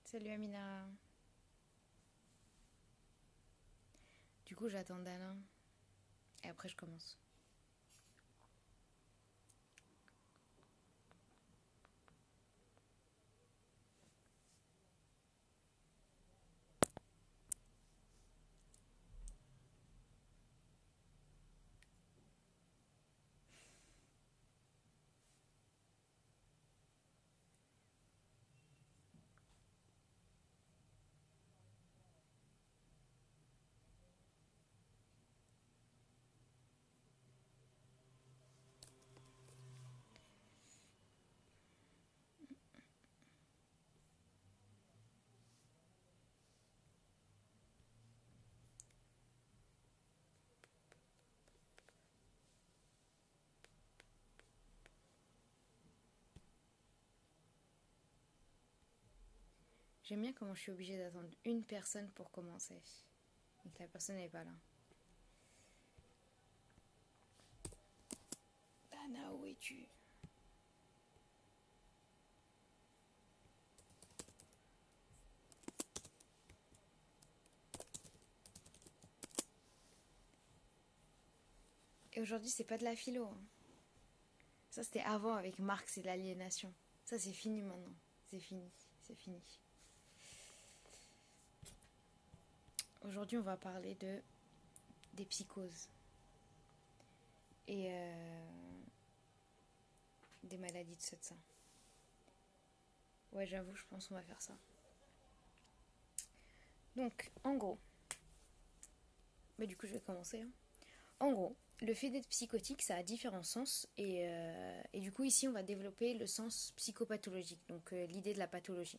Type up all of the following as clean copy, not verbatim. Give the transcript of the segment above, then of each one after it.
Salut Amina. Du coup, j'attends Dana. Et après, je commence. J'aime bien comment je suis obligée d'attendre une personne pour commencer. Donc la personne n'est pas là. Dana, où es-tu? Et aujourd'hui, c'est pas de la philo. Hein. Ça, c'était avant avec Marx et l'aliénation. Ça, c'est fini maintenant. C'est fini. C'est fini. Aujourd'hui, on va parler des psychoses. Et des maladies de ce de ça. Ouais, j'avoue, je pense qu'on va faire ça. Donc, en gros. Bah, du coup, je vais commencer. Hein. En gros, le fait d'être psychotique, ça a différents sens. Et du coup, ici, on va développer le sens psychopathologique. Donc, l'idée de la pathologie.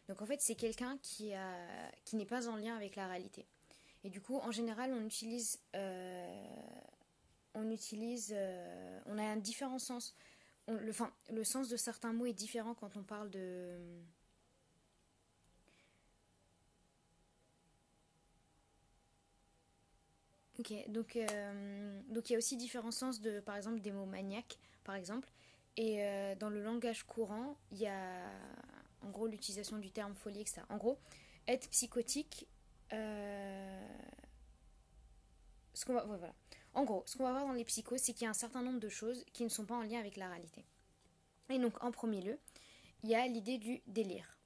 Donc, en fait, c'est quelqu'un qui n'est pas en lien avec la réalité. Et du coup, en général, on a un différent sens. Le sens de certains mots est différent quand on parle de. Ok, donc il y a aussi différents sens de, par exemple, des mots maniaques, par exemple. Et dans le langage courant, il y a en gros l'utilisation du terme folie, etc. En gros, être psychotique, euh, ouais, voilà. En gros, ce qu'on va voir dans les psychos, c'est qu'il y a un certain nombre de choses qui ne sont pas en lien avec la réalité. Et donc, en premier lieu, il y a l'idée du délire.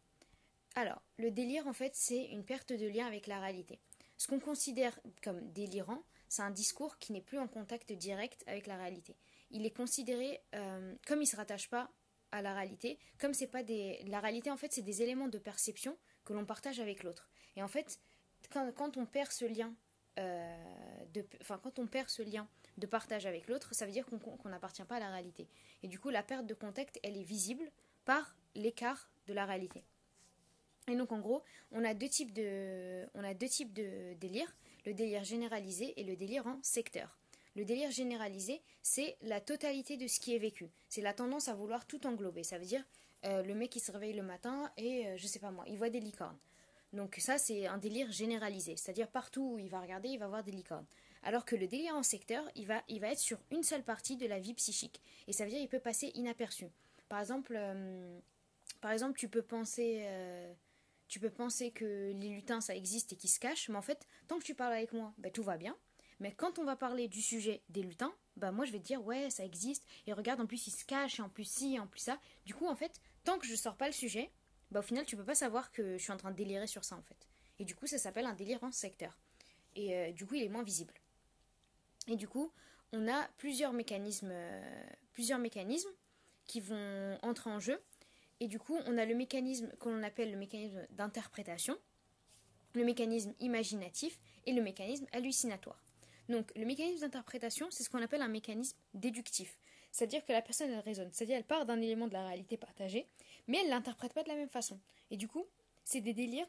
Alors, le délire, en fait, c'est une perte de lien avec la réalité. Ce qu'on considère comme délirant, c'est un discours qui n'est plus en contact direct avec la réalité. Il est considéré, comme il ne se rattache pas à la réalité, comme c'est pas des... La réalité, en fait, c'est des éléments de perception que l'on partage avec l'autre. Et en fait, quand on perd ce lien, quand on perd ce lien de partage avec l'autre, ça veut dire qu'on n'appartient pas à la réalité. Et du coup, la perte de contact, elle est visible par l'écart de la réalité. Et donc en gros, on a deux types de délire, le délire généralisé et le délire en secteur. Le délire généralisé, c'est la totalité de ce qui est vécu. C'est la tendance à vouloir tout englober. Ça veut dire le mec qui se réveille le matin et je sais pas moi, il voit des licornes. Donc ça c'est un délire généralisé, c'est-à-dire partout où il va regarder, il va voir des licornes. Alors que le délire en secteur, il va être sur une seule partie de la vie psychique. Et ça veut dire qu'il peut passer inaperçu. Par exemple, tu peux penser que les lutins ça existe et qu'ils se cachent, mais en fait, tant que tu parles avec moi, bah, tout va bien. Mais quand on va parler du sujet des lutins, bah moi je vais te dire ouais ça existe et regarde en plus ils se cachent et en plus ci et en plus ça. Du coup en fait tant que je sors pas le sujet, bah au final tu peux pas savoir que je suis en train de délirer sur ça en fait. Et du coup ça s'appelle un délire en secteur. Et du coup il est moins visible. Et du coup on a plusieurs mécanismes qui vont entrer en jeu. Et du coup, on a le mécanisme que l'on appelle le mécanisme d'interprétation, le mécanisme imaginatif et le mécanisme hallucinatoire. Donc, le mécanisme d'interprétation, c'est ce qu'on appelle un mécanisme déductif. C'est-à-dire que la personne, elle raisonne. C'est-à-dire qu'elle part d'un élément de la réalité partagée, mais elle ne l'interprète pas de la même façon. Et du coup, c'est des délires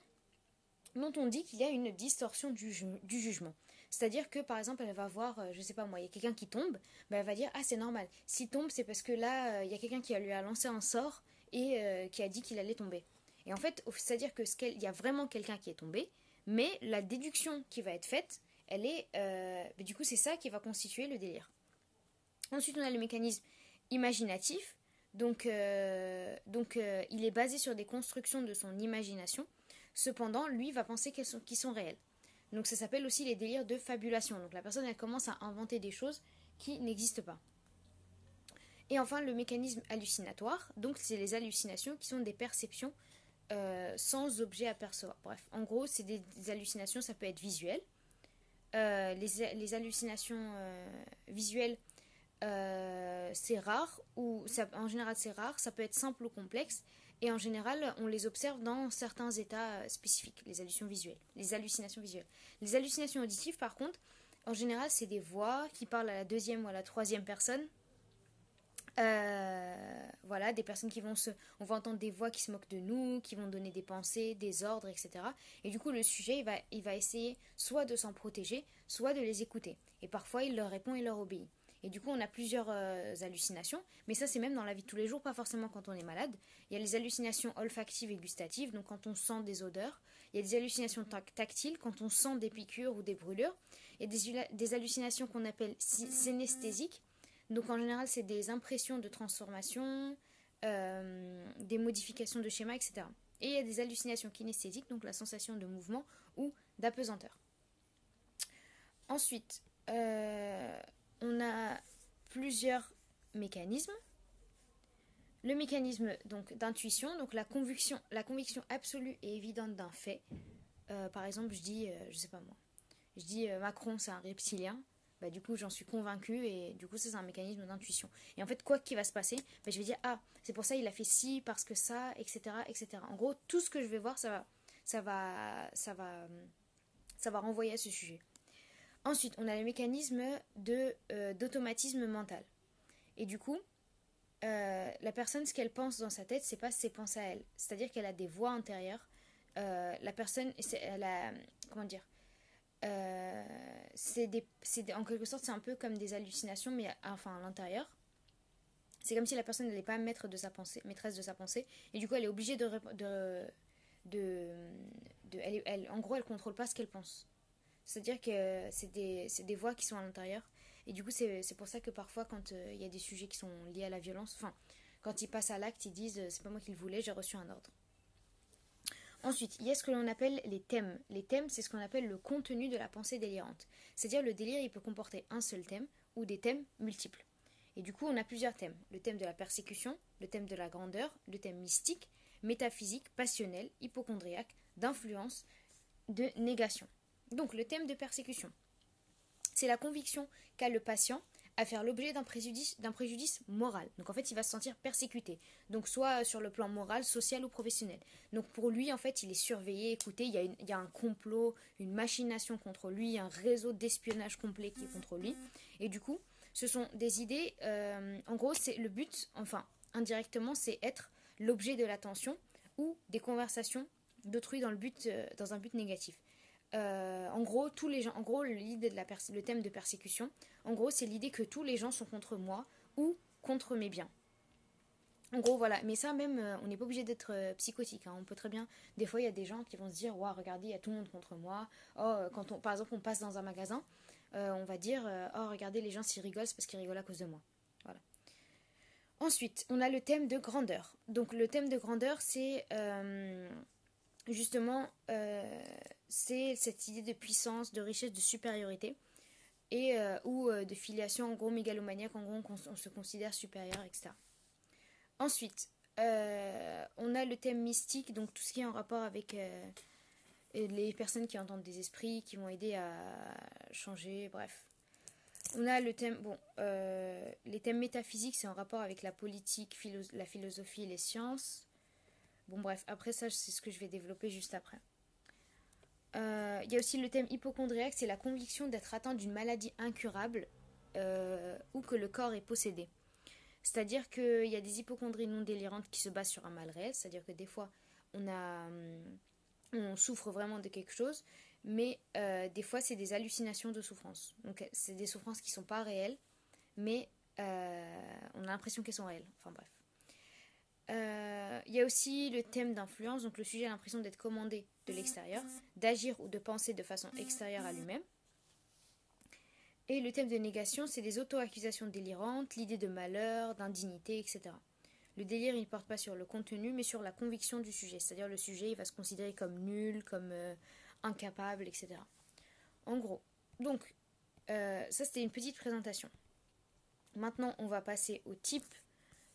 dont on dit qu'il y a une distorsion du jugement. C'est-à-dire que par exemple, elle va voir, je sais pas moi, il y a quelqu'un qui tombe, ben, elle va dire ah c'est normal. S'il tombe, c'est parce que là, il y a quelqu'un qui lui a lancé un sort et qui a dit qu'il allait tomber. Et en fait, c'est-à-dire que il y a vraiment quelqu'un qui est tombé, mais la déduction qui va être faite, elle est, du coup, c'est ça qui va constituer le délire. Ensuite, on a le mécanisme imaginatif. Il est basé sur des constructions de son imagination. Cependant, lui va penser qu'ils sont réelles. Donc, ça s'appelle aussi les délires de fabulation. Donc, la personne, elle commence à inventer des choses qui n'existent pas. Et enfin, le mécanisme hallucinatoire. Donc, c'est les hallucinations qui sont des perceptions sans objet à percevoir. Bref, en gros, c'est des hallucinations, ça peut être visuel. Les hallucinations visuelles, c'est rare, en général c'est rare, ça peut être simple ou complexe, et en général on les observe dans certains états spécifiques, les hallucinations visuelles. Les hallucinations auditives par contre, en général c'est des voix qui parlent à la deuxième ou à la troisième personne. Voilà, des personnes on va entendre des voix qui se moquent de nous, qui vont donner des pensées, des ordres, etc. Et du coup, le sujet, il va essayer soit de s'en protéger, soit de les écouter. Et parfois, il leur répond, il leur obéit. Et du coup, on a plusieurs hallucinations, mais ça, c'est même dans la vie de tous les jours, pas forcément quand on est malade. Il y a les hallucinations olfactives et gustatives, donc quand on sent des odeurs. Il y a des hallucinations tactiles, quand on sent des piqûres ou des brûlures. Il y a des hallucinations qu'on appelle synesthésiques. Donc en général, c'est des impressions de transformation, des modifications de schéma, etc. Et il y a des hallucinations kinesthésiques, donc la sensation de mouvement ou d'apesanteur. Ensuite, on a plusieurs mécanismes. Le mécanisme donc d'intuition, donc la conviction absolue et évidente d'un fait. Par exemple, je dis, je sais pas moi, je dis Macron c'est un reptilien. Bah, du coup, j'en suis convaincue et du coup, ça, c'est un mécanisme d'intuition. Et en fait, quoi qu'il va se passer, bah, je vais dire, ah, c'est pour ça il a fait ci, parce que ça, etc., etc. En gros, tout ce que je vais voir, ça va, ça va, ça va renvoyer à ce sujet. Ensuite, on a le mécanisme d'automatisme mental. Et du coup, la personne, ce qu'elle pense dans sa tête, c'est pas ses pensées à elle. C'est-à-dire qu'elle a des voix intérieures. La personne, elle a, comment dire, en quelque sorte, c'est un peu comme des hallucinations, mais enfin à l'intérieur. C'est comme si la personne n'allait pas maître de sa pensée, maîtresse de sa pensée, et du coup, elle est obligée en gros, elle contrôle pas ce qu'elle pense. C'est-à-dire que c'est des voix qui sont à l'intérieur, et du coup, c'est pour ça que parfois, quand il y a des sujets qui sont liés à la violence, enfin, quand ils passent à l'acte, ils disent c'est pas moi qui le voulais, j'ai reçu un ordre. Ensuite, il y a ce que l'on appelle les thèmes. Les thèmes, c'est ce qu'on appelle le contenu de la pensée délirante. C'est-à-dire le délire, il peut comporter un seul thème ou des thèmes multiples. Et du coup, on a plusieurs thèmes. Le thème de la persécution, le thème de la grandeur, le thème mystique, métaphysique, passionnel, hypocondriaque, d'influence, de négation. Donc, le thème de persécution, c'est la conviction qu'a le patient à faire l'objet d'un préjudice moral. Donc en fait, il va se sentir persécuté. Donc soit sur le plan moral, social ou professionnel. Donc pour lui, en fait, il est surveillé, écouté, il y a un complot, une machination contre lui, un réseau d'espionnage complet qui est contre lui. Et du coup, ce sont des idées, en gros, c'est le but, enfin, indirectement, c'est être l'objet de l'attention ou des conversations d'autrui dans un but négatif. En gros, tous les gens, en gros, le thème de persécution, en gros, c'est l'idée que tous les gens sont contre moi ou contre mes biens. En gros, voilà. Mais ça, même, on n'est pas obligé d'être psychotique. Hein. On peut très bien. Des fois, il y a des gens qui vont se dire, waouh, regardez, il y a tout le monde contre moi. Oh, par exemple, on passe dans un magasin, on va dire, oh, regardez, les gens s'ils rigolent, c'est parce qu'ils rigolent à cause de moi. Voilà. Ensuite, on a le thème de grandeur. Donc, le thème de grandeur, c'est justement, c'est cette idée de puissance, de richesse, de supériorité, et ou de filiation, en gros, mégalomaniaque, en gros, on se considère supérieur, etc. Ensuite, on a le thème mystique, donc tout ce qui est en rapport avec les personnes qui entendent des esprits, qui vont aider à changer, bref. On a le thème, les thèmes métaphysiques, c'est en rapport avec la politique, la philosophie et les sciences. Bon bref, après ça, c'est ce que je vais développer juste après. Il y a aussi le thème hypocondriaque, c'est la conviction d'être atteint d'une maladie incurable ou que le corps est possédé. C'est-à-dire qu'il y a des hypocondries non délirantes qui se basent sur un mal réel, c'est-à-dire que des fois, on souffre vraiment de quelque chose, mais des fois c'est des hallucinations de souffrance. Donc c'est des souffrances qui ne sont pas réelles, mais on a l'impression qu'elles sont réelles. Enfin bref. Il y a aussi le thème d'influence, donc le sujet a l'impression d'être commandé de l'extérieur, d'agir ou de penser de façon extérieure à lui-même. Et le thème de négation, c'est des auto-accusations délirantes, l'idée de malheur, d'indignité, etc. Le délire, il ne porte pas sur le contenu, mais sur la conviction du sujet. C'est-à-dire le sujet, il va se considérer comme nul, comme incapable, etc. En gros. Donc, ça, c'était une petite présentation. Maintenant, on va passer au type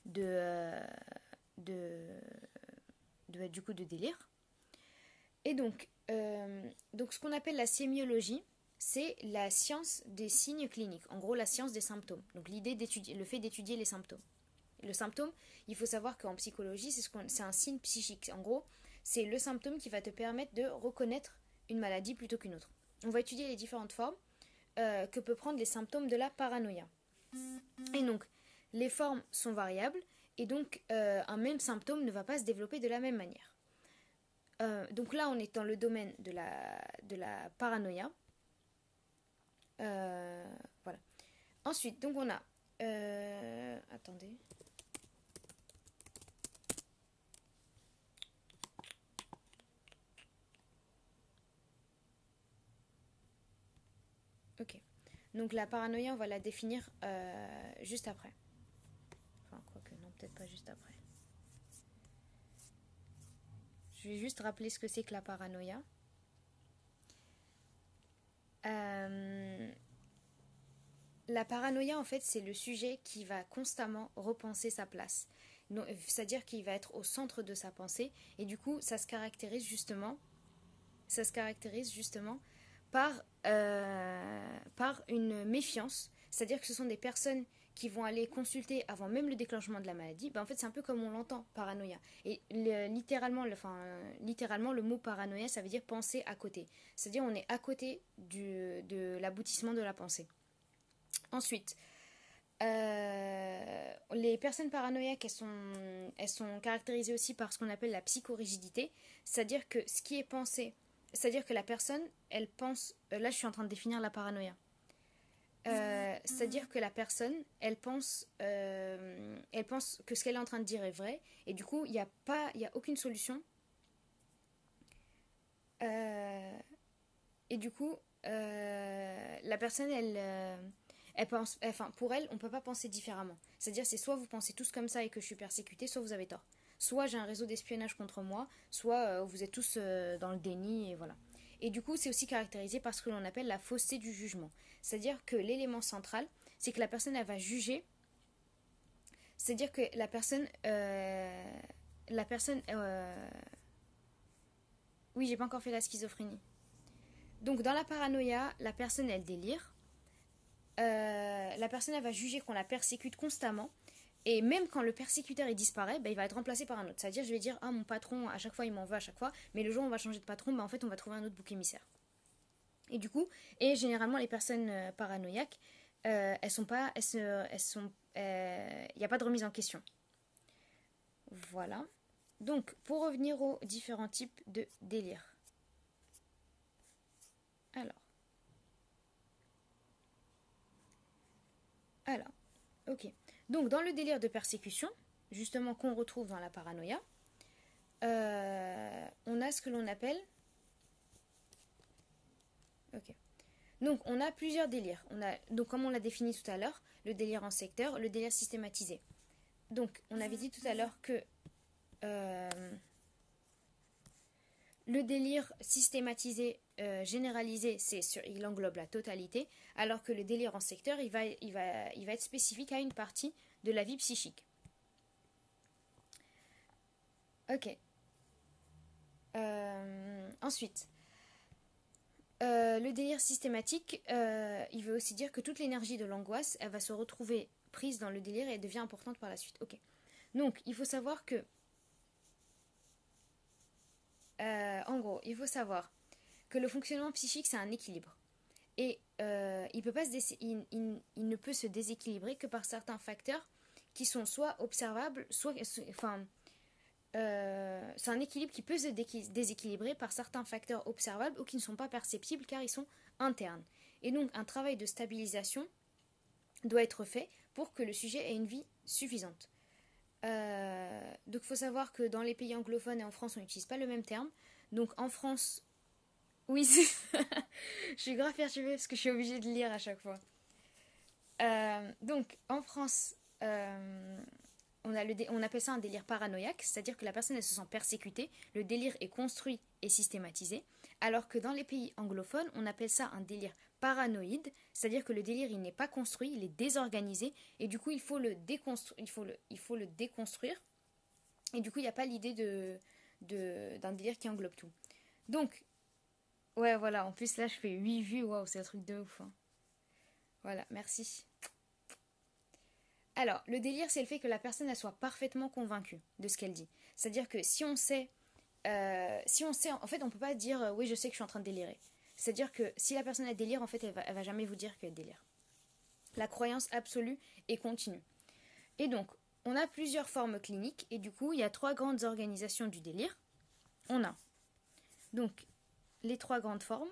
du coup, de délire. Et donc ce qu'on appelle la sémiologie, c'est la science des signes cliniques. En gros, la science des symptômes. Donc l'idée d'étudier, le fait d'étudier les symptômes. Le symptôme, il faut savoir qu'en psychologie, c'est un signe psychique. En gros, c'est le symptôme qui va te permettre de reconnaître une maladie plutôt qu'une autre. On va étudier les différentes formes que peut prendre les symptômes de la paranoïa. Et donc, les formes sont variables, et donc un même symptôme ne va pas se développer de la même manière. Donc là, on est dans le domaine de la paranoïa. Voilà. Ensuite, donc on a... attendez. Ok. Donc la paranoïa, on va la définir juste après. Enfin, quoique, non, peut-être pas juste après. Je vais juste rappeler ce que c'est que la paranoïa. La paranoïa, en fait, c'est le sujet qui va constamment repenser sa place. C'est-à-dire qu'il va être au centre de sa pensée. Et du coup, ça se caractérise justement par, par une méfiance. C'est-à-dire que ce sont des personnes qui vont aller consulter avant même le déclenchement de la maladie. En fait, c'est un peu comme on l'entend, paranoïa. Et littéralement, le mot paranoïa, ça veut dire penser à côté. C'est-à-dire on est à côté de l'aboutissement de la pensée. Ensuite, les personnes paranoïaques, elles sont caractérisées aussi par ce qu'on appelle la psychorigidité, c'est-à-dire que ce qui est pensé, c'est-à-dire que la personne, elle pense, là je suis en train de définir la paranoïa, c'est-à-dire que la personne, elle pense que ce qu'elle est en train de dire est vrai, et du coup, il n'y a aucune solution, et du coup, la personne, elle pense, enfin, pour elle, on ne peut pas penser différemment. C'est-à-dire, c'est soit vous pensez tous comme ça et que je suis persécutée, soit vous avez tort. Soit j'ai un réseau d'espionnage contre moi, soit vous êtes tous dans le déni, et voilà. Et du coup, c'est aussi caractérisé par ce que l'on appelle la fausseté du jugement. C'est-à-dire que l'élément central, c'est que la personne, elle va juger. C'est-à-dire que la personne... oui, j'ai pas encore fait la schizophrénie. Donc, dans la paranoïa, la personne, elle délire. La personne elle va juger qu'on la persécute constamment et même quand le persécuteur il disparaît, il va être remplacé par un autre. C'est-à-dire je vais dire mon patron à chaque fois il m'en veut à chaque fois, mais le jour où on va changer de patron, en fait on va trouver un autre bouc émissaire. Et du coup, et généralement les personnes paranoïaques, elles sont pas, il n'y a pas de remise en question. Voilà. Donc pour revenir aux différents types de délire. Alors, ok. Donc dans le délire de persécution, justement qu'on retrouve dans la paranoïa, on a ce que l'on appelle... Ok. Donc on a plusieurs délires. Donc comme on l'a défini tout à l'heure, le délire en secteur, le délire systématisé. Donc on avait dit tout à l'heure que le délire systématisé, généralisé, il englobe la totalité, alors que le délire en secteur, il va être spécifique à une partie de la vie psychique. Ok. Ensuite, le délire systématique, il veut aussi dire que toute l'énergie de l'angoisse, elle va se retrouver prise dans le délire et elle devient importante par la suite. Ok. Donc, il faut savoir que, en gros, il faut savoir que le fonctionnement psychique, c'est un équilibre. Et il ne peut se déséquilibrer que par certains facteurs qui sont soit observables, soit, enfin, c'est un équilibre qui peut se déséquilibrer par certains facteurs observables ou qui ne sont pas perceptibles car ils sont internes. Et donc un travail de stabilisation doit être fait pour que le sujet ait une vie suffisante. Donc il faut savoir que dans les pays anglophones et en France on n'utilise pas le même terme. Donc en France, oui, je suis grave perturbée parce que je suis obligée de lire à chaque fois. Donc en France, on appelle ça un délire paranoïaque, c'est-à-dire que la personne elle se sent persécutée, le délire est construit et systématisé, alors que dans les pays anglophones, on appelle ça un délire paranoïde, c'est-à-dire que le délire il n'est pas construit, il est désorganisé, et du coup il faut le déconstruire, et du coup il n'y a pas l'idée d'un délire qui englobe tout. Donc, ouais voilà, en plus là je fais 8 vues, waouh c'est un truc de ouf. Hein. Voilà, merci. Alors, le délire, c'est le fait que la personne elle soit parfaitement convaincue de ce qu'elle dit. C'est-à-dire que si on sait, en fait, on peut pas dire oui, je sais que je suis en train de délirer. C'est-à-dire que si la personne elle délire, en fait, elle va jamais vous dire qu'elle délire. La croyance absolue et continue. Et donc, on a plusieurs formes cliniques et du coup, il y a 3 grandes organisations du délire. On a donc les 3 grandes formes.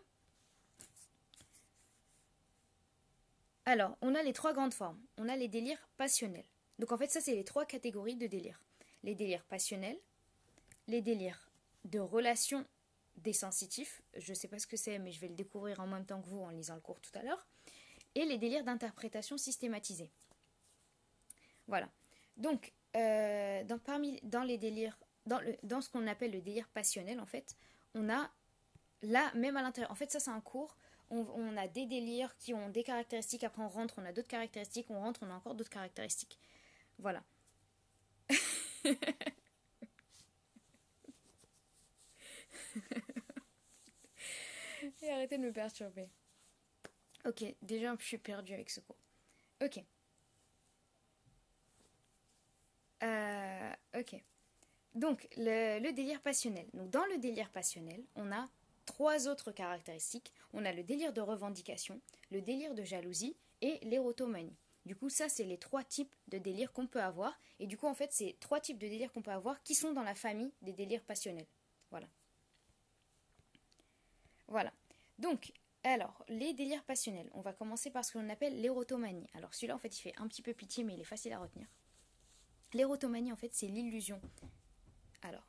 Alors, on a les 3 grandes formes. On a les délires passionnels. Donc en fait, ça, c'est les 3 catégories de délires. Les délires passionnels, les délires de relations des sensitifs, je ne sais pas ce que c'est, mais je vais le découvrir en même temps que vous en lisant le cours tout à l'heure, et les délires d'interprétation systématisée. Voilà. Donc, dans les délires, dans ce qu'on appelle le délire passionnel, en fait, on a là, même à l'intérieur, en fait, ça, c'est un cours. On a des délires qui ont des caractéristiques, après on rentre, on a d'autres caractéristiques, on rentre, on a encore d'autres caractéristiques. Voilà. Et arrêtez de me perturber. Ok, déjà je suis perdue avec ce cours. Ok. Ok. Donc, le délire passionnel. Donc, dans le délire passionnel, on a 3 autres caractéristiques. On a le délire de revendication, le délire de jalousie et l'érotomanie. Du coup, ça, c'est les 3 types de délires qu'on peut avoir. Et du coup, en fait, c'est 3 types de délires qu'on peut avoir qui sont dans la famille des délires passionnels. Voilà. Voilà. Donc, alors, les délires passionnels. On va commencer par ce qu'on appelle l'érotomanie. Alors, celui-là, en fait, il fait un petit peu pitié, mais il est facile à retenir. L'érotomanie, en fait, c'est l'illusion. Alors,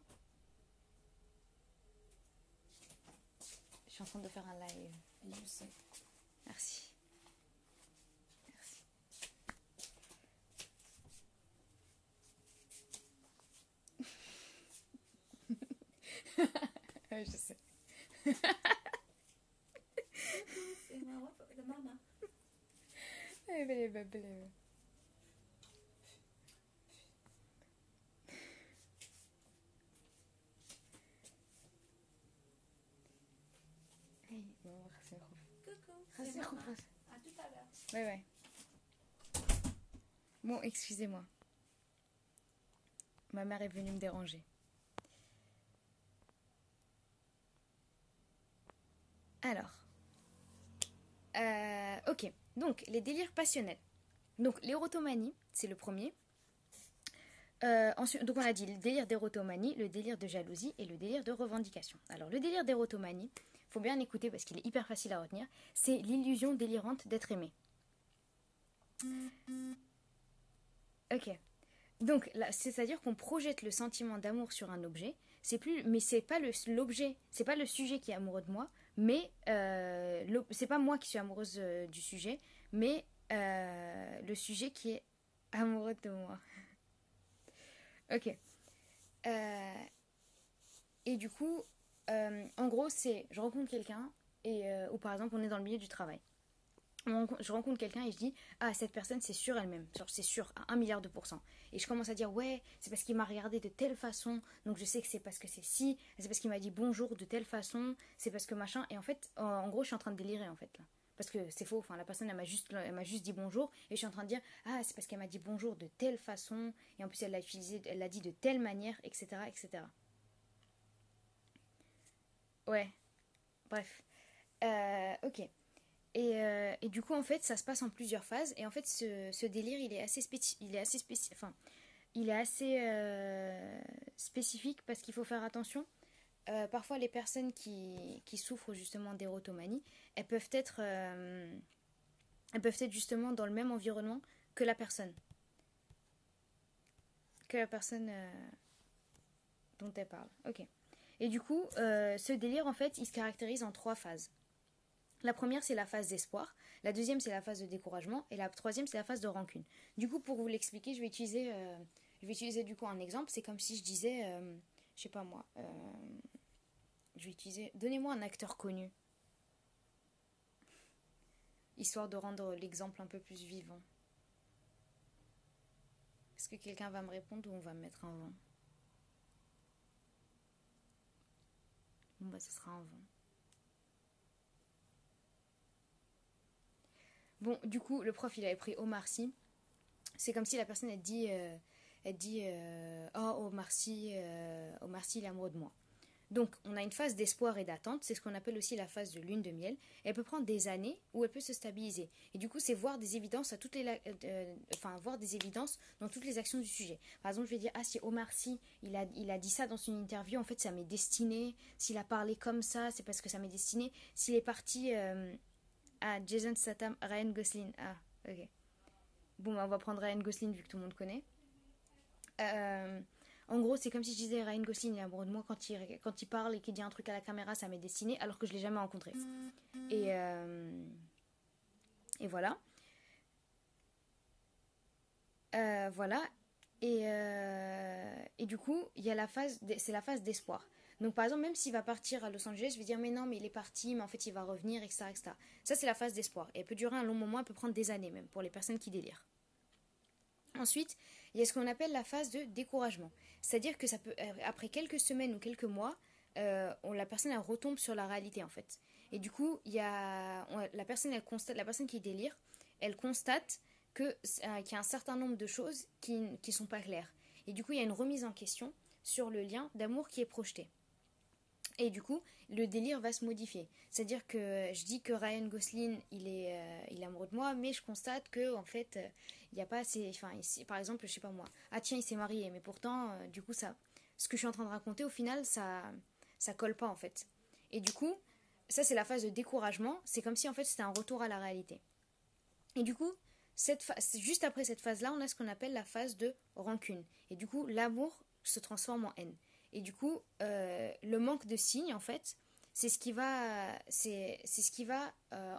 je suis en train de faire un live. Je sais. Merci. Merci. Ouais, je sais. C'est marrant, la maman. Coucou, c'est maman. À tout à l'heure. Ouais, ouais. Bon, excusez-moi. Ma mère est venue me déranger. Alors. Ok. Donc, les délires passionnels. Donc, l'érotomanie, c'est le premier. Ensuite, donc, on a dit le délire d'érotomanie, le délire de jalousie et le délire de revendication. Alors, le délire d'érotomanie, il faut bien écouter parce qu'il est hyper facile à retenir, c'est l'illusion délirante d'être aimé. Ok. Donc, là, c'est-à-dire qu'on projette le sentiment d'amour sur un objet. Mais c'est pas l'objet, c'est pas le sujet qui est amoureux de moi, mais c'est pas moi qui suis amoureuse du sujet, mais le sujet qui est amoureux de moi. Ok. Euh, et du coup, en gros, c'est je rencontre quelqu'un ou par exemple on est dans le milieu du travail. Je rencontre quelqu'un et je dis ah cette personne c'est sûr elle-même, genre c'est sûr à 1 milliard de %. Et je commence à dire ouais c'est parce qu'il m'a regardé de telle façon, donc je sais que c'est parce que c'est si, c'est parce qu'il m'a dit bonjour de telle façon, c'est parce que machin. Et en fait en gros je suis en train de délirer en fait là. Parce que c'est faux, enfin la personne elle m'a juste dit bonjour et je suis en train de dire ah c'est parce qu'elle m'a dit bonjour de telle façon et en plus elle l'a dit de telle manière, etc., etc. Ouais, bref. Ok. Et du coup, en fait, ça se passe en plusieurs phases. Et en fait, ce délire, il est assez spécifique. Enfin, il est assez spécifique parce qu'il faut faire attention. Parfois, les personnes qui souffrent justement d'érotomanie, elles peuvent être justement dans le même environnement que la personne. Dont elle parle. Ok. Et du coup, ce délire, en fait, il se caractérise en 3 phases. La première, c'est la phase d'espoir. La deuxième, c'est la phase de découragement. Et la troisième, c'est la phase de rancune. Du coup, pour vous l'expliquer, je vais utiliser du coup un exemple. C'est comme si je disais, je sais pas moi, je vais utiliser, donnez-moi un acteur connu, histoire de rendre l'exemple un peu plus vivant. Est-ce que quelqu'un va me répondre ou on va me mettre un vent? Bon bah ce sera un vent. Bon, du coup, le prof, il avait pris Omar Sy. C'est comme si la personne, elle dit oh, Omar Sy, il est amoureux de moi. Donc, on a une phase d'espoir et d'attente. C'est ce qu'on appelle aussi la phase de lune de miel. Elle peut prendre des années ou elle peut se stabiliser. Et du coup, c'est voir des évidences voir des évidences dans toutes les actions du sujet. Par exemple, je vais dire, ah, si Omar Sy, il a dit ça dans une interview, en fait, ça m'est destiné. S'il a parlé comme ça, c'est parce que ça m'est destiné. S'il est parti... Jason Statham, Ryan Gosling. Ah, ok. Bon, bah, on va prendre Ryan Gosling vu que tout le monde connaît. En gros, c'est comme si je disais Ryan Gosling est amoureux de moi quand il parle et qu'il dit un truc à la caméra, ça m'est destiné, alors que je l'ai jamais rencontré. Et voilà. Voilà. Et du coup, il y a c'est la phase d'espoir. Donc par exemple, même s'il va partir à Los Angeles, je vais dire mais non, mais il est parti, mais en fait il va revenir, etc., etc. Ça, c'est la phase d'espoir. Et elle peut durer un long moment, elle peut prendre des années même, pour les personnes qui délirent. Ensuite, il y a ce qu'on appelle la phase de découragement. C'est-à-dire que ça peut, après quelques semaines ou quelques mois, la personne elle retombe sur la réalité en fait. Et du coup, la personne qui délire, elle constate qu'il y a un certain nombre de choses qui ne sont pas claires. Et du coup, il y a une remise en question sur le lien d'amour qui est projeté. Et du coup, le délire va se modifier. C'est-à-dire que je dis que Ryan Gosling, il est amoureux de moi, mais je constate que en fait, il n'y a pas assez... Enfin, par exemple, je sais pas moi. Ah tiens, il s'est marié, mais pourtant, du coup, ce que je suis en train de raconter, au final, ça colle pas en fait. Et du coup, ça c'est la phase de découragement. C'est comme si en fait c'était un retour à la réalité. Et du coup, juste après cette phase-là, on a ce qu'on appelle la phase de rancune. Et du coup, l'amour se transforme en haine. Et du coup, le manque de signes, en fait, c'est ce qui va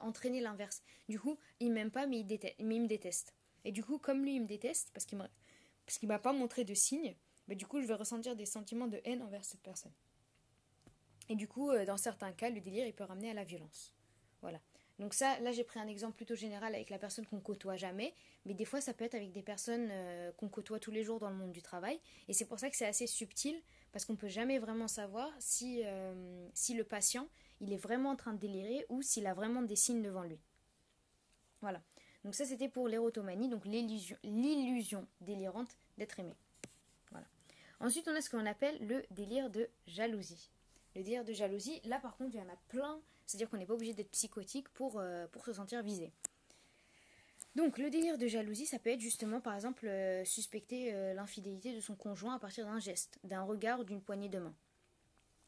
entraîner l'inverse. Du coup, il m'aime pas, mais il me déteste. Et du coup, comme lui, il me déteste, parce qu'il m'a pas montré de signes, bah, du coup, je vais ressentir des sentiments de haine envers cette personne. Et du coup, dans certains cas, le délire, il peut ramener à la violence. Voilà. Donc ça, là, j'ai pris un exemple plutôt général avec la personne qu'on côtoie jamais, mais des fois, ça peut être avec des personnes qu'on côtoie tous les jours dans le monde du travail. Et c'est pour ça que c'est assez subtil, parce qu'on peut jamais vraiment savoir si le patient, il est vraiment en train de délirer ou s'il a vraiment des signes devant lui. Voilà. Donc ça, c'était pour l'érotomanie, donc l'illusion délirante d'être aimé. Voilà. Ensuite, on a ce qu'on appelle le délire de jalousie. Le délire de jalousie, là par contre, il y en a plein. C'est-à-dire qu'on n'est pas obligé d'être psychotique pour se sentir visé. Donc, le délire de jalousie, ça peut être justement, par exemple, suspecter l'infidélité de son conjoint à partir d'un geste, d'un regard ou d'une poignée de main.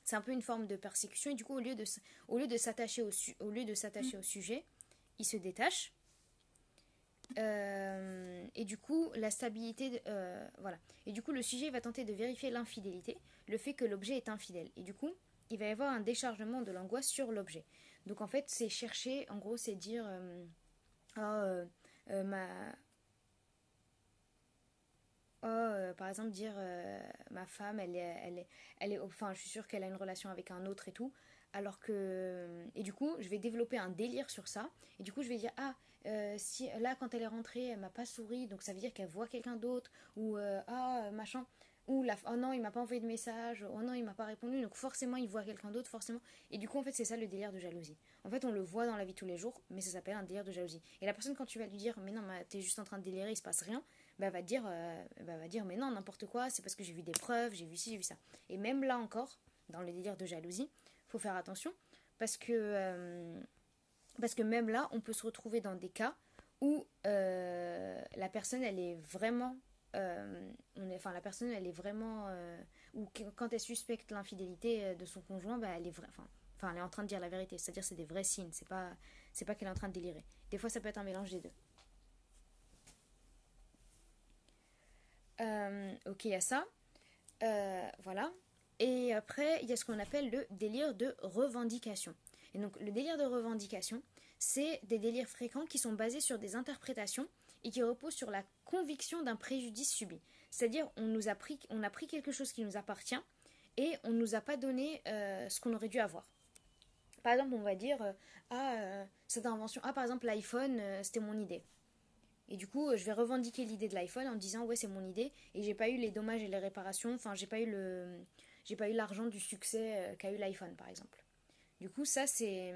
C'est un peu une forme de persécution et du coup, au lieu de s'attacher au sujet, il se détache. Et du coup, la stabilité, voilà. Et du coup, le sujet va tenter de vérifier l'infidélité, le fait que l'objet est infidèle. Et du coup, il va y avoir un déchargement de l'angoisse sur l'objet. Donc en fait, c'est chercher, en gros, c'est dire, par exemple, dire ma femme, enfin, je suis sûre qu'elle a une relation avec un autre et tout. Alors que. Et du coup, je vais développer un délire sur ça. Et du coup, je vais dire, ah, si là, quand elle est rentrée, elle m'a pas souri, donc ça veut dire qu'elle voit quelqu'un d'autre. Ou, machin. Ou, oh non, il m'a pas envoyé de message. Oh non, il m'a pas répondu. Donc forcément, il voit quelqu'un d'autre, forcément. Et du coup, en fait, c'est ça le délire de jalousie. En fait, on le voit dans la vie tous les jours, mais ça s'appelle un délire de jalousie. Et la personne, quand tu vas lui dire, mais non, t'es juste en train de délirer, il se passe rien, bah, va dire mais non, n'importe quoi, c'est parce que j'ai vu des preuves, j'ai vu ci, j'ai vu ça. Et même là encore, dans le délire de jalousie, faut faire attention parce que même là, on peut se retrouver dans des cas où la personne, elle est vraiment la personne, elle est vraiment... ou quand elle suspecte l'infidélité de son conjoint, bah, elle est elle est en train de dire la vérité. C'est-à-dire c'est des vrais signes, c'est pas qu'elle est en train de délirer. Des fois, ça peut être un mélange des deux. Ok, il y a ça. Voilà. Et après, il y a ce qu'on appelle le délire de revendication. Et donc, le délire de revendication, c'est des délires fréquents qui sont basés sur des interprétations et qui reposent sur la conviction d'un préjudice subi. C'est-à-dire, on a pris quelque chose qui nous appartient et on ne nous a pas donné ce qu'on aurait dû avoir. Par exemple, on va dire, cette invention, par exemple, l'iPhone, c'était mon idée. Et du coup, je vais revendiquer l'idée de l'iPhone en disant ouais, c'est mon idée et j'ai pas eu les dommages et les réparations, enfin j'ai pas eu l'argent du succès qu'a eu l'iPhone par exemple. Du coup, ça c'est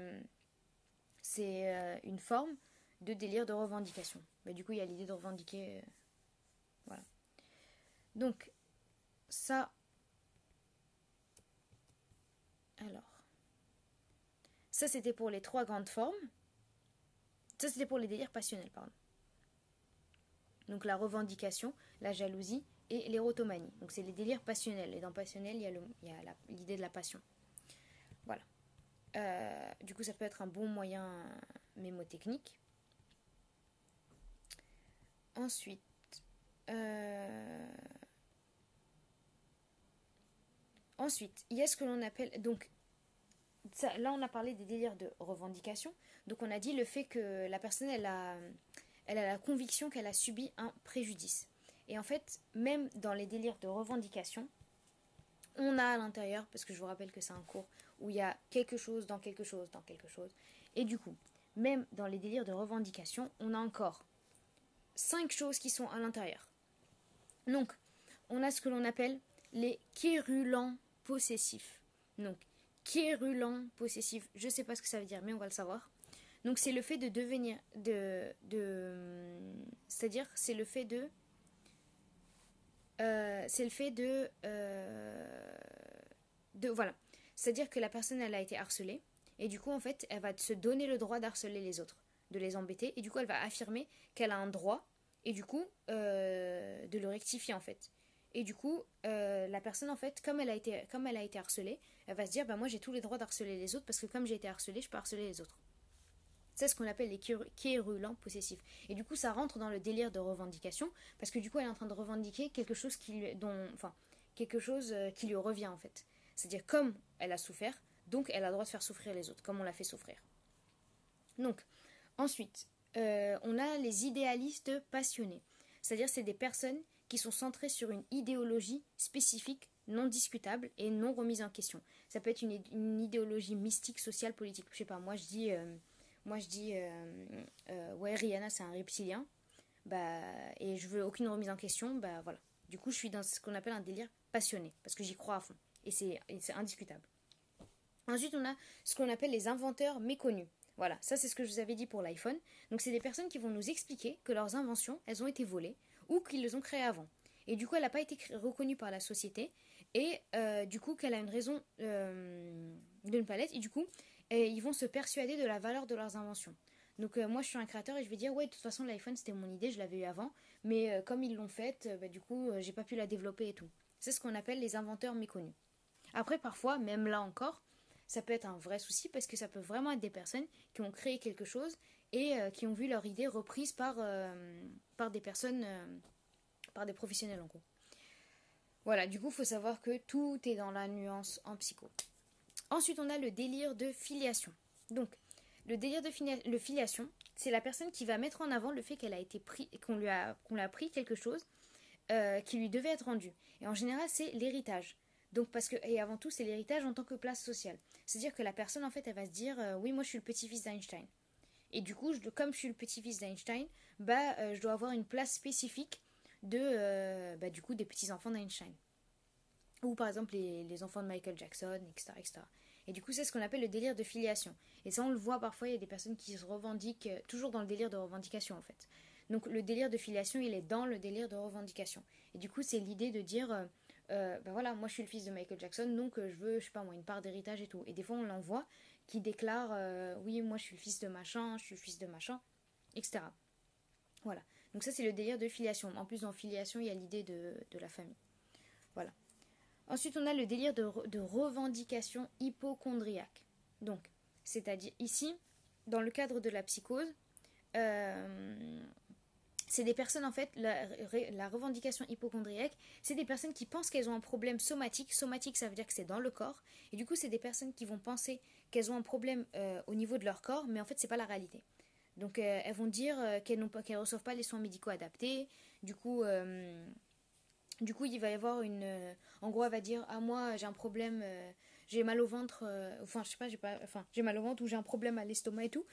une forme de délire de revendication. Mais du coup, il y a l'idée de revendiquer voilà. Donc ça alors ça c'était pour les trois grandes formes. Ça c'était pour les délires passionnels, pardon. Donc la revendication, la jalousie et l'érotomanie. Donc c'est les délires passionnels. Et dans passionnel, il y a l'idée de la passion. Voilà. Du coup, ça peut être un bon moyen mémotechnique. Ensuite, il y a ce que l'on appelle... Donc, là, on a parlé des délires de revendication. Donc, on a dit le fait que la personne, elle a la conviction qu'elle a subi un préjudice. Et en fait, même dans les délires de revendication, on a à l'intérieur, parce que je vous rappelle que c'est un cours où il y a quelque chose dans quelque chose dans quelque chose. Et du coup, même dans les délires de revendication, on a encore 5 choses qui sont à l'intérieur. Donc, on a ce que l'on appelle les quérulents possessifs. Donc, quérulents possessifs, je ne sais pas ce que ça veut dire, mais on va le savoir. Donc, c'est le fait de devenir... c'est-à-dire, c'est le fait de... voilà. C'est-à-dire que la personne, elle a été harcelée. Et du coup, en fait, elle va se donner le droit d'harceler les autres, de les embêter. Et du coup, elle va affirmer qu'elle a un droit. Et du coup, de le rectifier, en fait. Et du coup, la personne, en fait, comme elle a été harcelée, elle va se dire, bah moi, j'ai tous les droits d'harceler les autres parce que comme j'ai été harcelée, je peux harceler les autres. C'est ce qu'on appelle les quérulents possessifs. Et du coup, ça rentre dans le délire de revendication, parce que du coup, elle est en train de revendiquer quelque chose quelque chose qui lui revient en fait. C'est-à-dire comme elle a souffert, donc elle a le droit de faire souffrir les autres, comme on l'a fait souffrir. Donc, ensuite, on a les idéalistes passionnés. C'est-à-dire c'est des personnes qui sont centrées sur une idéologie spécifique, non discutable et non remise en question. Ça peut être une idéologie mystique, sociale, politique. Je sais pas, moi je dis ouais, Rihanna c'est un reptilien, bah, et je veux aucune remise en question, bah voilà. Du coup, je suis dans ce qu'on appelle un délire passionné, parce que j'y crois à fond, et c'est indiscutable. Ensuite, on a ce qu'on appelle les inventeurs méconnus. Voilà, ça c'est ce que je vous avais dit pour l'iPhone. Donc c'est des personnes qui vont nous expliquer que leurs inventions, elles ont été volées, ou qu'ils les ont créées avant. Et du coup, elle n'a pas été reconnue par la société, et du coup, qu'elle a une raison d'une palette, et du coup, ils vont se persuader de la valeur de leurs inventions. Donc moi je suis un créateur et je vais dire ouais de toute façon l'iPhone c'était mon idée, je l'avais eu avant, mais comme ils l'ont faite, du coup j'ai pas pu la développer et tout. C'est ce qu'on appelle les inventeurs méconnus. Après parfois, même là encore, ça peut être un vrai souci parce que ça peut vraiment être des personnes qui ont créé quelque chose et qui ont vu leur idée reprise par des personnes, par des professionnels en gros. Voilà, du coup il faut savoir que tout est dans la nuance en psycho. Ensuite, on a le délire de filiation. Donc, le délire de filiation, c'est la personne qui va mettre en avant le fait qu'elle a été qu'on lui a pris quelque chose qui lui devait être rendu. Et en général, c'est l'héritage. Donc, et avant tout, c'est l'héritage en tant que place sociale. C'est-à-dire que la personne, en fait, elle va se dire oui, moi, je suis le petit-fils d'Einstein. Et du coup, comme je suis le petit-fils d'Einstein, je dois avoir une place spécifique du coup, des petits-enfants d'Einstein. Ou par exemple les enfants de Michael Jackson, etc., etc. Et du coup, c'est ce qu'on appelle le délire de filiation. Et ça, on le voit parfois, il y a des personnes qui se revendiquent, toujours dans le délire de revendication en fait. Donc le délire de filiation, il est dans le délire de revendication. Et du coup, c'est l'idée de dire, voilà, moi je suis le fils de Michael Jackson, donc je veux, je sais pas moi, une part d'héritage et tout. Et des fois, on l'en voit qui déclare, oui, moi je suis le fils de machin, je suis le fils de machin, etc. Voilà. Donc ça, c'est le délire de filiation. En plus, dans filiation, il y a l'idée de la famille. Voilà. Ensuite, on a le délire de revendication hypocondriaque. Donc, c'est-à-dire ici, dans le cadre de la psychose, c'est des personnes, en fait, la revendication hypocondriaque, c'est des personnes qui pensent qu'elles ont un problème somatique. Somatique, ça veut dire que c'est dans le corps. Et du coup, c'est des personnes qui vont penser qu'elles ont un problème au niveau de leur corps, mais en fait, c'est pas la réalité. Donc, elles vont dire qu'elles ne reçoivent pas les soins médicaux adaptés. Du coup, il va y avoir une... en gros, elle va dire, ah, moi, j'ai un problème, j'ai mal au ventre, enfin, je sais pas, j'ai mal au ventre ou j'ai un problème à l'estomac et tout.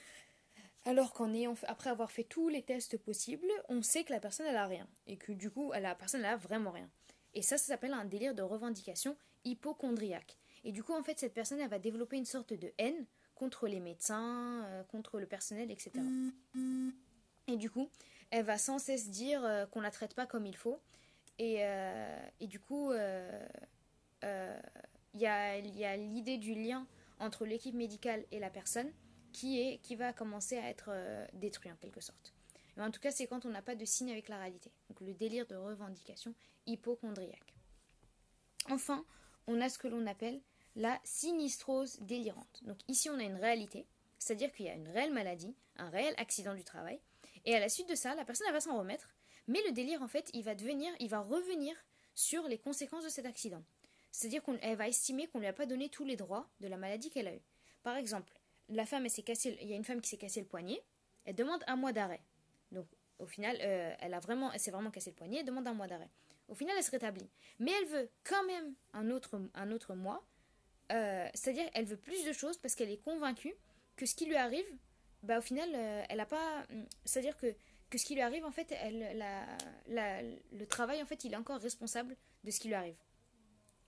Alors après avoir fait tous les tests possibles, on sait que la personne, elle a rien. Et que du coup, la personne, elle a vraiment rien. Et ça s'appelle un délire de revendication hypocondriaque. Et du coup, en fait, cette personne, elle va développer une sorte de haine contre les médecins, contre le personnel, etc. Et du coup, elle va sans cesse dire qu'on la traite pas comme il faut. Et du coup, il y a l'idée du lien entre l'équipe médicale et la personne qui va commencer à être détruit en quelque sorte. Mais en tout cas, c'est quand on n'a pas de signe avec la réalité. Donc le délire de revendication hypocondriaque. Enfin, on a ce que l'on appelle la sinistrose délirante. Donc ici, on a une réalité, c'est-à-dire qu'il y a une réelle maladie, un réel accident du travail, et à la suite de ça, la personne elle va s'en remettre, mais le délire, en fait, il va revenir sur les conséquences de cet accident. C'est-à-dire qu'elle va estimer qu'on ne lui a pas donné tous les droits de la maladie qu'elle a eue. Par exemple, il y a une femme qui s'est cassé le poignet, elle demande un mois d'arrêt. Donc, au final, elle s'est vraiment cassé le poignet, elle demande un mois d'arrêt. Au final, elle se rétablit. Mais elle veut quand même un autre mois, c'est-à-dire elle veut plus de choses parce qu'elle est convaincue que ce qui lui arrive, au final, elle n'a pas... C'est-à-dire que ce qui lui arrive, en fait, le travail, en fait, il est encore responsable de ce qui lui arrive.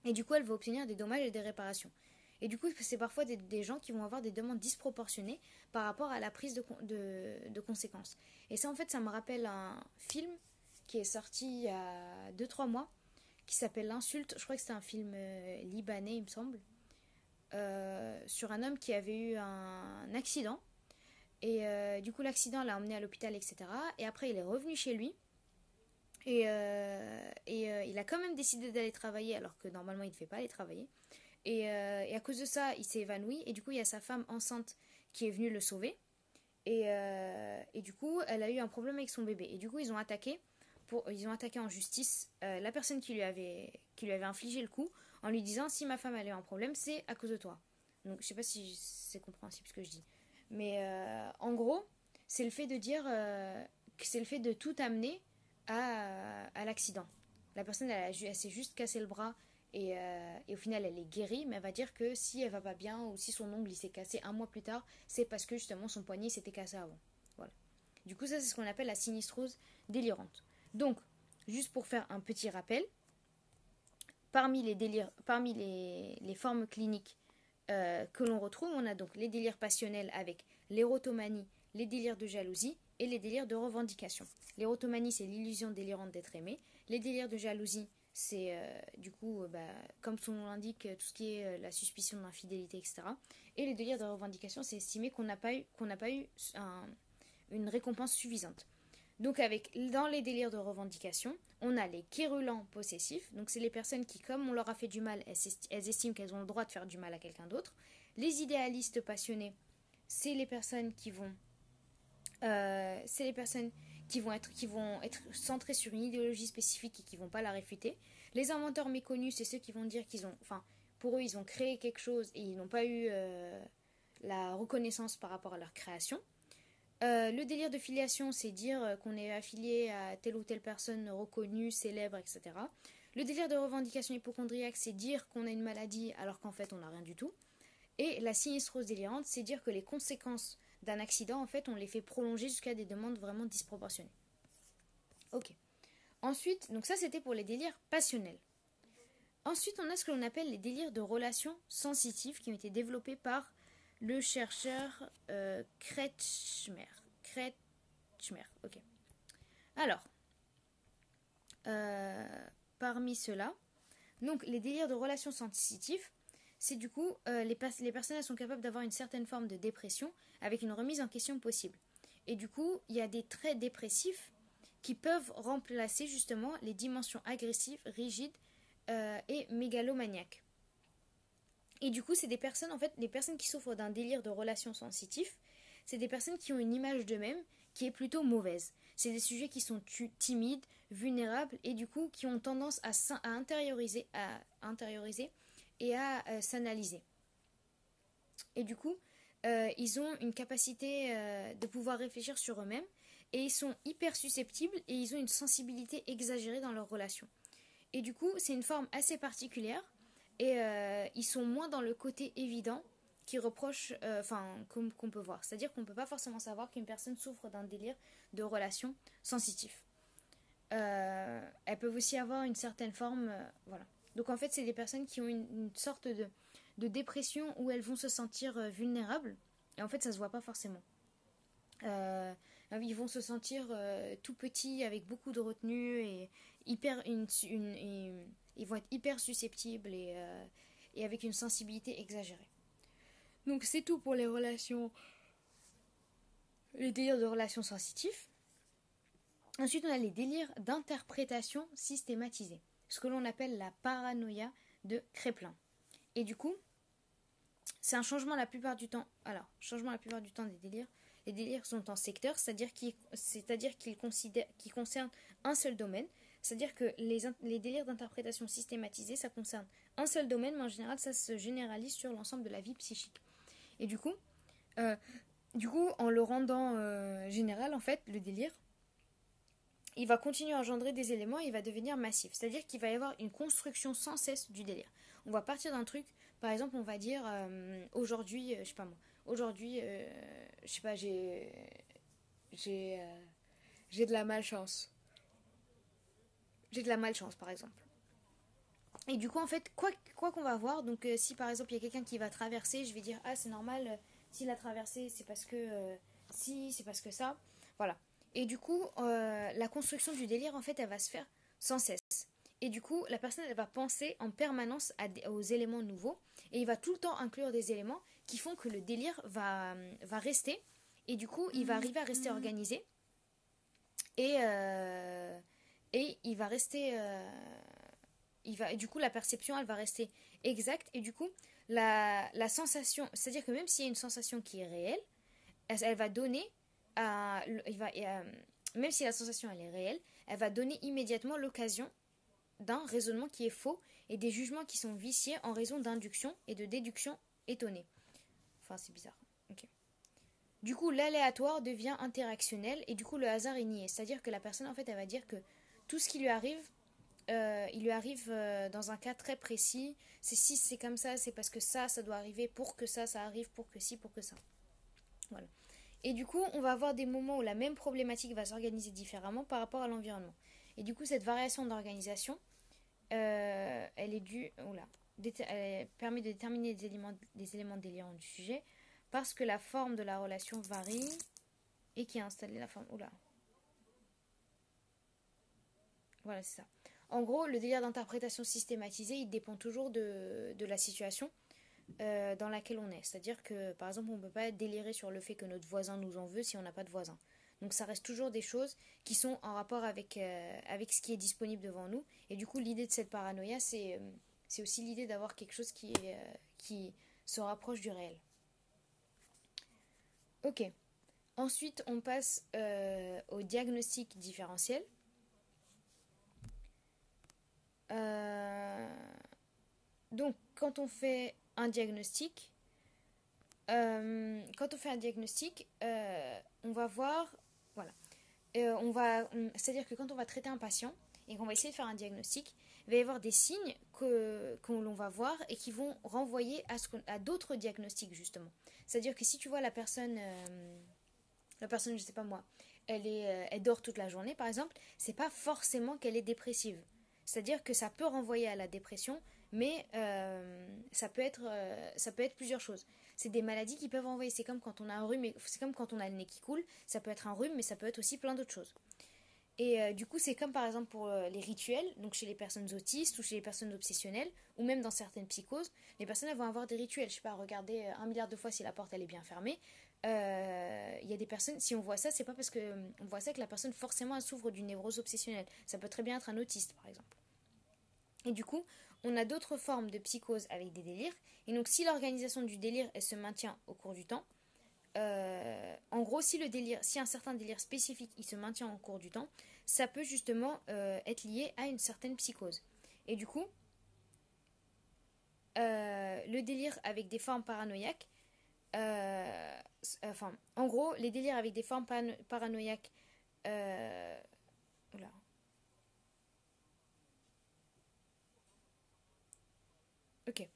Et du coup, elle va obtenir des dommages et des réparations. Et du coup, c'est parfois des gens qui vont avoir des demandes disproportionnées par rapport à la prise de conséquences. Et ça, en fait, ça me rappelle un film qui est sorti il y a 2-3 mois, qui s'appelle L'Insulte. Je crois que c'était un film libanais, il me semble, sur un homme qui avait eu un accident. Et du coup, l'accident l'a emmené à l'hôpital, etc. Et après, il est revenu chez lui. Et il a quand même décidé d'aller travailler, alors que normalement, il ne devait pas aller travailler. Et à cause de ça, il s'est évanoui. Et du coup, il y a sa femme enceinte qui est venue le sauver. Et du coup, elle a eu un problème avec son bébé. Et du coup, ils ont attaqué en justice la personne qui lui avait infligé le coup, en lui disant, si ma femme a eu un problème, c'est à cause de toi. Donc, je sais pas si c'est compréhensible ce que je dis. Mais en gros, c'est le fait de dire que c'est le fait de tout amener à l'accident. La personne, elle s'est juste cassé le bras et au final, elle est guérie, mais elle va dire que si elle va pas bien ou si son ongle il s'est cassé un mois plus tard, c'est parce que justement son poignet s'était cassé avant. Voilà. Du coup, ça, c'est ce qu'on appelle la sinistrose délirante. Donc, juste pour faire un petit rappel, parmi les formes cliniques que l'on retrouve, on a donc les délires passionnels avec l'érotomanie, les délires de jalousie et les délires de revendication. L'érotomanie, c'est l'illusion délirante d'être aimé. Les délires de jalousie, c'est du coup, comme son nom l'indique, tout ce qui est la suspicion d'infidélité, etc. Et les délires de revendication, c'est estimer qu'on n'a pas eu une récompense suffisante. Donc dans les délires de revendication, on a les quérulents possessifs, donc c'est les personnes qui, comme on leur a fait du mal, elles estiment qu'elles ont le droit de faire du mal à quelqu'un d'autre. Les idéalistes passionnés, c'est les personnes qui vont être centrées sur une idéologie spécifique et qui vont pas la réfuter. Les inventeurs méconnus, c'est ceux qui vont dire pour eux, ils ont créé quelque chose et ils n'ont pas eu la reconnaissance par rapport à leur création. Le délire de filiation, c'est dire qu'on est affilié à telle ou telle personne reconnue, célèbre, etc. Le délire de revendication hypocondriaque, c'est dire qu'on a une maladie alors qu'en fait on n'a rien du tout. Et la sinistrose délirante, c'est dire que les conséquences d'un accident, en fait, on les fait prolonger jusqu'à des demandes vraiment disproportionnées. Ok. Ensuite, donc ça c'était pour les délires passionnels. Ensuite, on a ce que l'on appelle les délires de relations sensitives qui ont été développés par le chercheur Kretschmer. Ok. Alors, parmi ceux-là, donc les délires de relations sensitives, c'est du coup, les personnes elles sont capables d'avoir une certaine forme de dépression avec une remise en question possible. Et du coup, il y a des traits dépressifs qui peuvent remplacer justement les dimensions agressives, rigides et mégalomaniaques. Et du coup, c'est des personnes, en fait, les personnes qui souffrent d'un délire de relations sensitif, c'est des personnes qui ont une image d'eux-mêmes qui est plutôt mauvaise. C'est des sujets qui sont timides, vulnérables et du coup qui ont tendance à intérioriser et à s'analyser. Et du coup, ils ont une capacité de pouvoir réfléchir sur eux-mêmes et ils sont hyper susceptibles et ils ont une sensibilité exagérée dans leurs relations. Et du coup, c'est une forme assez particulière et ils sont moins dans le côté évident qui reproche, qu'on peut voir. C'est-à-dire qu'on ne peut pas forcément savoir qu'une personne souffre d'un délire de relations sensitif. Elles peuvent aussi avoir une certaine forme, voilà. Donc en fait, c'est des personnes qui ont une sorte de dépression où elles vont se sentir vulnérables. Et en fait, ça se voit pas forcément. Ils vont se sentir tout petits avec beaucoup de retenue et ils vont être hyper susceptibles et avec une sensibilité exagérée. Donc c'est tout pour les délires de relations sensitifs. Ensuite, on a les délires d'interprétation systématisée, ce que l'on appelle la paranoïa de Kraepelin. Et du coup, c'est un changement la plupart du temps. Alors, changement la plupart du temps des délires. Les délires sont en secteur, c'est-à-dire qu'ils concernent un seul domaine. C'est-à-dire que les délires d'interprétation systématisée, ça concerne un seul domaine, mais en général, ça se généralise sur l'ensemble de la vie psychique. Et du coup, en le rendant général, en fait, le délire, il va continuer à engendrer des éléments et il va devenir massif. C'est-à-dire qu'il va y avoir une construction sans cesse du délire. On va partir d'un truc, par exemple, on va dire aujourd'hui, je sais pas moi, aujourd'hui, je sais pas, j'ai de la malchance. J'ai de la malchance, par exemple. Et du coup, en fait, quoi qu'on va voir, donc si par exemple il y a quelqu'un qui va traverser, je vais dire, ah, c'est normal, s'il a traversé, c'est parce que c'est parce que ça. Voilà. Et du coup, la construction du délire, en fait, elle va se faire sans cesse. Et du coup, la personne, elle va penser en permanence aux éléments nouveaux. Et il va tout le temps inclure des éléments qui font que le délire va rester. Et du coup, il va arriver à rester organisé. Et il va rester... du coup, la perception, elle va rester exacte. Et du coup, la sensation... C'est-à-dire que même s'il y a une sensation qui est réelle, elle va donner... même si la sensation, elle est réelle, elle va donner immédiatement l'occasion d'un raisonnement qui est faux et des jugements qui sont viciés en raison d'induction et de déduction étonnées. Enfin, c'est bizarre. Okay. Du coup, l'aléatoire devient interactionnel et du coup, le hasard est nié. C'est-à-dire que la personne, en fait, elle va dire que tout ce qui lui arrive, il lui arrive dans un cas très précis. Si c'est comme ça, c'est parce que ça doit arriver pour que ça arrive, pour que ci, pour que ça. Voilà. Et du coup, on va avoir des moments où la même problématique va s'organiser différemment par rapport à l'environnement. Et du coup, cette variation d'organisation, elle est due... elle permet de déterminer des éléments délirants du sujet parce que la forme de la relation varie et qui a installé la forme... Voilà, c'est ça. En gros, le délire d'interprétation systématisée, il dépend toujours de la situation dans laquelle on est. C'est-à-dire que, par exemple, on ne peut pas délirer sur le fait que notre voisin nous en veut si on n'a pas de voisin. Donc ça reste toujours des choses qui sont en rapport avec ce qui est disponible devant nous. Et du coup, l'idée de cette paranoïa, c'est aussi l'idée d'avoir quelque chose qui se rapproche du réel. Ok. Ensuite, on passe au diagnostic différentiel. Donc, quand on fait un diagnostic, on va voir, voilà, c'est-à-dire que quand on va traiter un patient et qu'on va essayer de faire un diagnostic, il va y avoir des signes que l'on va voir et qui vont renvoyer à d'autres diagnostics justement. C'est-à-dire que si tu vois la personne, je sais pas moi, elle dort toute la journée par exemple, c'est pas forcément qu'elle est dépressive. C'est-à-dire que ça peut renvoyer à la dépression, mais ça peut être plusieurs choses. C'est des maladies qui peuvent renvoyer. C'est comme quand on a un rhume, c'est comme quand on a le nez qui coule. Ça peut être un rhume, mais ça peut être aussi plein d'autres choses. Et du coup, c'est comme par exemple pour les rituels, donc chez les personnes autistes ou chez les personnes obsessionnelles, ou même dans certaines psychoses, les personnes elles vont avoir des rituels. Je sais pas, regarder 1 milliard de fois si la porte elle est bien fermée. Il y a des personnes, si on voit ça, c'est pas parce que on voit ça que la personne forcément elle souffre d'une névrose obsessionnelle. Ça peut très bien être un autiste, par exemple. Et du coup, on a d'autres formes de psychose avec des délires. Et donc, si l'organisation du délire elle se maintient au cours du temps, en gros, si le délire, si un certain délire spécifique il se maintient au cours du temps, ça peut justement être lié à une certaine psychose. Et du coup, le délire avec des formes paranoïaques, enfin, en gros, les délires avec des formes paranoïaques, euh, oula. Ok.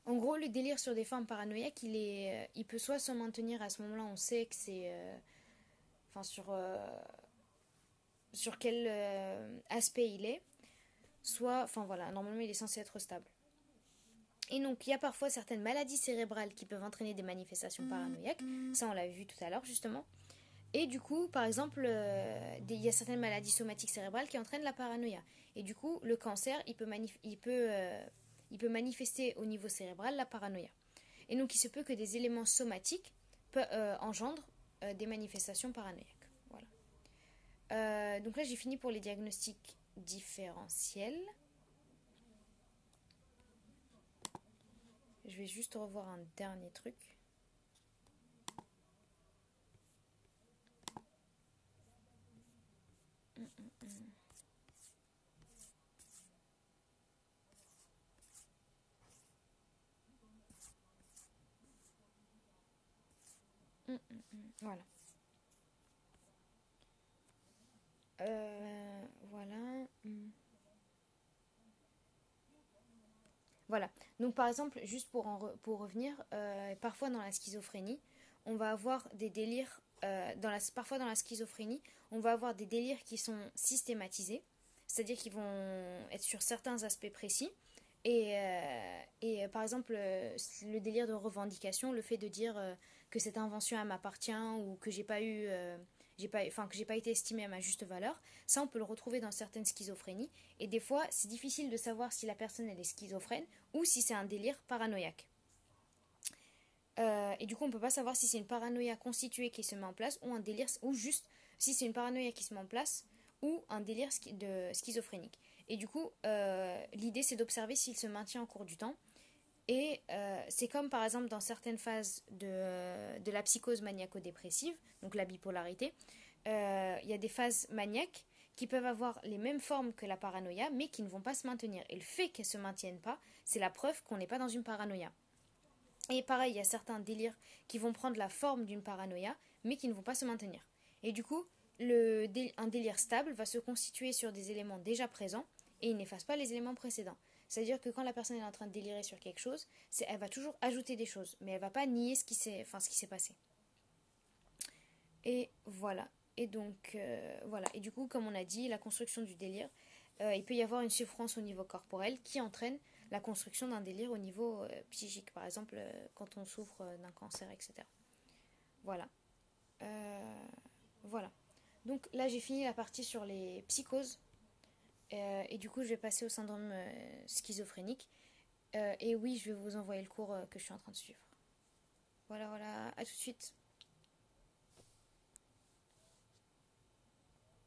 En gros, le délire sur des formes paranoïaques, il peut soit se maintenir à ce moment-là, on sait que c'est, enfin, sur quel aspect il est, soit, enfin voilà, normalement il est censé être stable. Et donc, il y a parfois certaines maladies cérébrales qui peuvent entraîner des manifestations paranoïaques. Ça, on l'a vu tout à l'heure, justement. Et du coup, par exemple, il y a certaines maladies somatiques cérébrales qui entraînent la paranoïa. Et du coup, le cancer, il peut manifester au niveau cérébral la paranoïa. Et donc, il se peut que des éléments somatiques engendrent des manifestations paranoïaques. Voilà. Donc là, j'ai fini pour les diagnostics différentiels. Je vais juste revoir un dernier truc. Voilà. Voilà. Voilà. Donc par exemple, juste pour revenir, parfois dans la schizophrénie, on va avoir des délires, parfois dans la schizophrénie, on va avoir des délires qui sont systématisés, c'est-à-dire qu'ils vont être sur certains aspects précis. Par exemple, le délire de revendication, le fait de dire que cette invention elle m'appartient ou que j'ai pas été estimée à ma juste valeur, ça on peut le retrouver dans certaines schizophrénies. Et des fois, c'est difficile de savoir si la personne elle est schizophrène ou si c'est un délire paranoïaque. Et du coup, on ne peut pas savoir si c'est une paranoïa constituée qui se met en place ou un délire, ou juste si c'est une paranoïa qui se met en place ou un délire schizophrénique. Et du coup, l'idée c'est d'observer s'il se maintient au cours du temps. Et c'est comme par exemple dans certaines phases de la psychose maniaco-dépressive, donc la bipolarité, il y a des phases maniaques qui peuvent avoir les mêmes formes que la paranoïa, mais qui ne vont pas se maintenir. Et le fait qu'elles ne se maintiennent pas, c'est la preuve qu'on n'est pas dans une paranoïa. Et pareil, il y a certains délires qui vont prendre la forme d'une paranoïa, mais qui ne vont pas se maintenir. Et du coup, un délire stable va se constituer sur des éléments déjà présents, et il n'efface pas les éléments précédents. C'est-à-dire que quand la personne est en train de délirer sur quelque chose, elle va toujours ajouter des choses, mais elle ne va pas nier ce qui s'est passé. Et voilà. Et donc, voilà. Et du coup, comme on a dit, la construction du délire, il peut y avoir une souffrance au niveau corporel qui entraîne la construction d'un délire au niveau psychique. Par exemple, quand on souffre d'un cancer, etc. Voilà. Voilà. Donc là, j'ai fini la partie sur les psychoses. Et du coup, je vais passer au syndrome schizophrénique. Et oui, je vais vous envoyer le cours que je suis en train de suivre. Voilà, voilà. À tout de suite.